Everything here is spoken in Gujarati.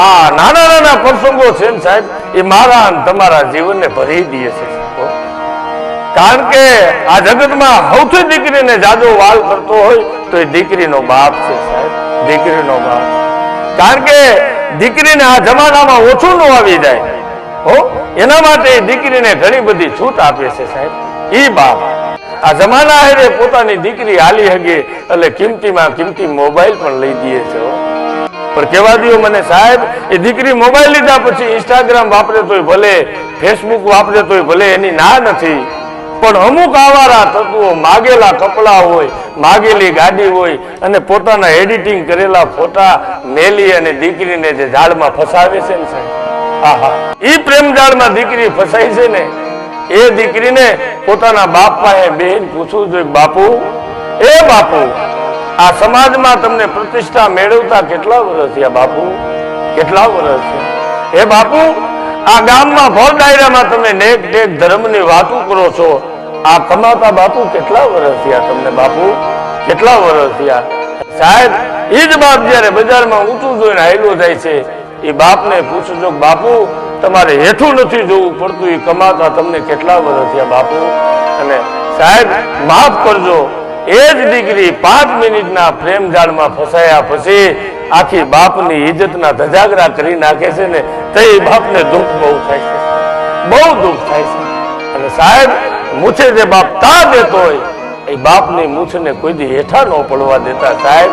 આ નાના નાના પ્રસંગો છે ને સાહેબ, એ મારા અને તમારા જીવનને ભરી દે છે. કારણ કે આ જગતમાં સૌથી દીકરીને જાજો વાલ કરતો હોય તો એ દીકરીનો બાપ છે સાહેબ, દીકરીનો બાપ. કારણ કે દીકરીને આ જમાનામાં ઓછું ન આવી જાય હો, એના માટે દીકરીને ઘણી બધી છૂટ આપે છે સાહેબ. ઈ બાપ આ જમાના હેરે પોતાની દીકરી હાલી હગે એટલે કિંમતીમાં કિંમતી મોબાઈલ પણ લઈ દે છે. પણ કેવા દો મને સાહેબ, એ દીકરી મોબાઈલ લીધા પછી ઇન્સ્ટાગ્રામ વાપરે તોય ભલે, ફેસબુક વાપરે તોય ભલે, એની ના નથી. પણ અમુક આવારા તત્વો માગેલા કપડા હોય, માગેલી ગાડી હોય અને પોતાના એડિટિંગ કરેલા ફોટા મેલી અને દીકરીને જે જાળમાં ફસાવે છે ને સાહેબ, આહા, ઈ પ્રેમ જાળમાં દીકરી ફસાઈ છે ને, એ દીકરીને પોતાના બાપ પાસે બેન પૂછવું જોઈએ, બાપુ, એ બાપુ, આ સમાજમાં તમને પ્રતિષ્ઠા મેળવતા કેટલા વર્ષ થયા બાપુ, કેટલા વર્ષ છે? એ બાપુ, આ ગામમાં ભર ડાયરામાં તમે નેક નેક ધર્મની વાતો કરો છો, આ કમાતા બાપુ કેટલા વર્ષ થયા તમને બાપુ, કેટલા વર્ષ થયા? સાહેબ, એ જ બાપ જયારે બજારમાં ઊંચું જોઈને હાલ્યો જાય છે, એ બાપને પૂછજો, બાપુ તમારે હેઠું નથી જોવું પડતું, એ કમાતા તમને કેટલા વર્ષ થયા બાપુ? અને સાહેબ માફ કરજો, એ જ દીકરી 5 મિનિટના પ્રેમ જાળમાં ફસાયા પછી આખી બાપની ઇજ્જતના ધજાગરા કરી નાખે છે ને, તો એ બાપને દુઃખ બહુ થાય છે, બહુ દુઃખ થાય છે. અને સાહેબ, મૂછે જે બાપ તા દેતો હોય, એ બાપની મૂછને કોઈ દી હેઠા ન પડવા દેતા સાહેબ.